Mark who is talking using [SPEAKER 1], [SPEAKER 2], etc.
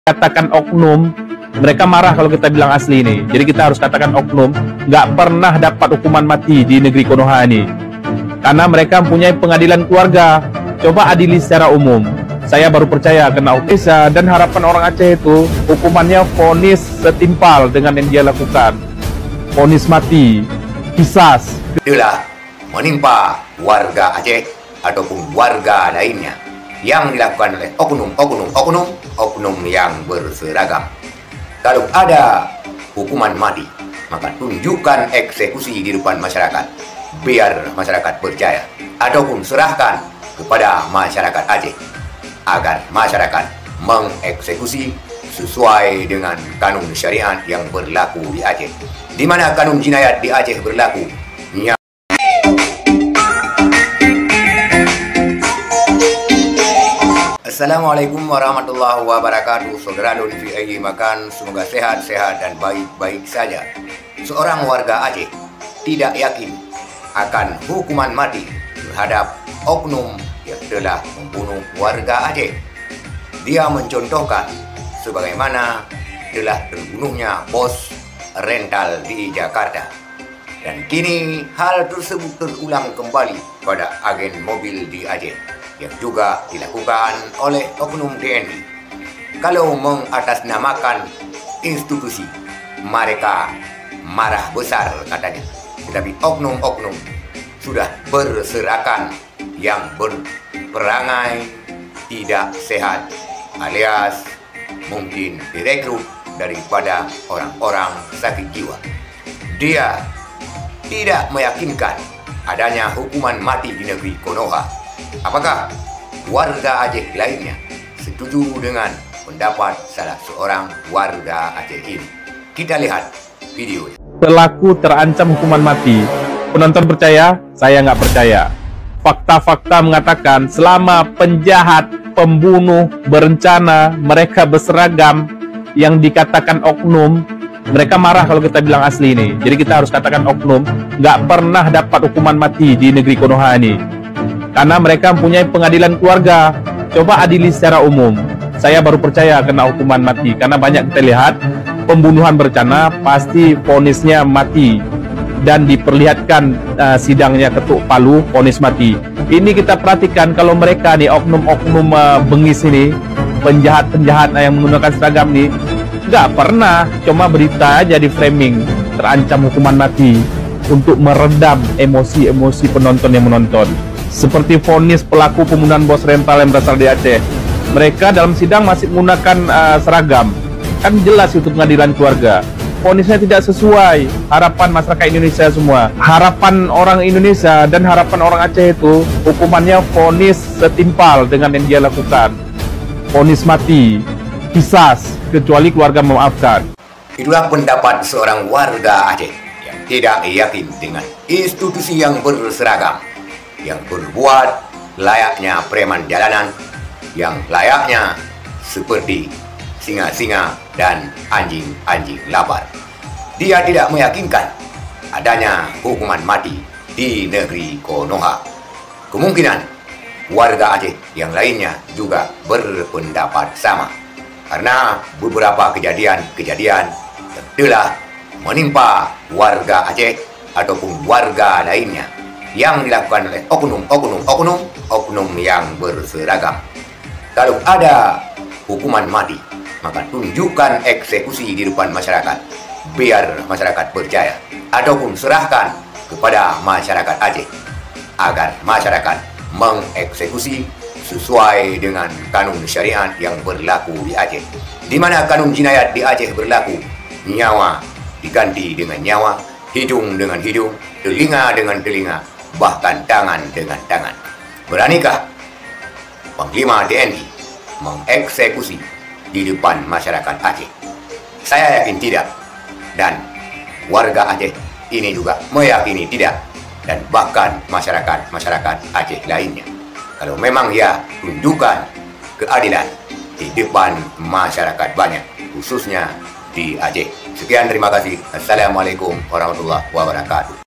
[SPEAKER 1] Katakan oknum, mereka marah kalau kita bilang asli ini. Jadi kita harus katakan oknum, nggak pernah dapat hukuman mati di negeri Konoha ini. Karena mereka mempunyai pengadilan keluarga. Coba adili secara umum. Saya baru percaya kena Indonesia, dan harapan orang Aceh itu hukumannya vonis setimpal dengan yang dia lakukan. Vonis mati, kisas.
[SPEAKER 2] Itulah menimpa warga Aceh ataupun warga lainnya yang dilakukan oleh oknum yang berseragam. Kalau ada hukuman mati, maka tunjukkan eksekusi di depan masyarakat, biar masyarakat percaya, ataupun serahkan kepada masyarakat Aceh agar masyarakat mengeksekusi sesuai dengan kanun syariat yang berlaku di Aceh. Di mana kanun jinayat di Aceh berlaku? Assalamualaikum warahmatullahi wabarakatuh. Saudara Don fi ayyi makan, semoga sehat-sehat dan baik-baik saja. Seorang warga Aceh tidak yakin akan hukuman mati terhadap oknum yang telah membunuh warga Aceh. Dia mencontohkan sebagaimana telah terbunuhnya bos rental di Jakarta. Dan kini hal tersebut terulang kembali pada agen mobil di Aceh yang juga dilakukan oleh oknum TNI. Kalau mengatasnamakan institusi, mereka marah besar katanya. Tetapi oknum-oknum sudah berserakan yang berperangai tidak sehat, alias mungkin direkrut daripada orang-orang sakit jiwa. Dia tidak meyakinkan adanya hukuman mati di negeri Konoha. Apakah warga Aceh lainnya setuju dengan pendapat salah seorang warga Aceh ini? Kita lihat video.
[SPEAKER 1] Pelaku terancam hukuman mati. Penonton percaya? Saya nggak percaya. Fakta-fakta mengatakan selama penjahat, pembunuh, berencana, mereka berseragam yang dikatakan oknum, mereka marah kalau kita bilang asli ini. Jadi kita harus katakan oknum, nggak pernah dapat hukuman mati di negeri Konoha ini. Karena mereka mempunyai pengadilan keluarga. Coba adili secara umum. Saya baru percaya kena hukuman mati. Karena banyak kita lihat pembunuhan berencana pasti vonisnya mati. Dan diperlihatkan sidangnya ketuk palu, vonis mati. Ini kita perhatikan kalau mereka nih oknum-oknum bengis ini, penjahat-penjahat yang menggunakan seragam nih, nggak pernah, cuma berita aja di framing terancam hukuman mati untuk meredam emosi-emosi penonton yang menonton. Seperti vonis pelaku pembunuhan bos rental yang berasal dari Aceh. Mereka dalam sidang masih menggunakan seragam. Kan jelas itu pengadilan keluarga. Vonisnya tidak sesuai harapan masyarakat Indonesia semua. Harapan orang Indonesia dan harapan orang Aceh itu hukumannya vonis setimpal dengan yang dia lakukan. Vonis mati, kisas, kecuali keluarga memaafkan.
[SPEAKER 2] Itulah pendapat seorang warga Aceh yang tidak yakin dengan institusi yang berseragam, yang berbuat layaknya preman jalanan, yang layaknya seperti singa-singa dan anjing-anjing lapar. Dia tidak meyakinkan adanya hukuman mati di negeri Konoha. Kemungkinan warga Aceh yang lainnya juga berpendapat sama, karena beberapa kejadian-kejadian yang telah menimpa warga Aceh ataupun warga lainnya yang dilakukan oleh oknum yang berseragam. Kalau ada hukuman mati, maka tunjukkan eksekusi di depan masyarakat, biar masyarakat percaya, ataupun serahkan kepada masyarakat Aceh agar masyarakat mengeksekusi sesuai dengan kanun syariat yang berlaku di Aceh. Di mana kanun jinayat di Aceh berlaku, nyawa diganti dengan nyawa, hidung dengan hidung, telinga dengan telinga, bahkan tangan dengan tangan. Beranikah Panglima TNI mengeksekusi di depan masyarakat Aceh? Saya yakin tidak, dan warga Aceh ini juga meyakini tidak, dan bahkan masyarakat Aceh lainnya. Kalau memang ya, tunjukkan keadilan di depan masyarakat banyak, khususnya di Aceh. Sekian, terima kasih. Assalamualaikum warahmatullahi wabarakatuh.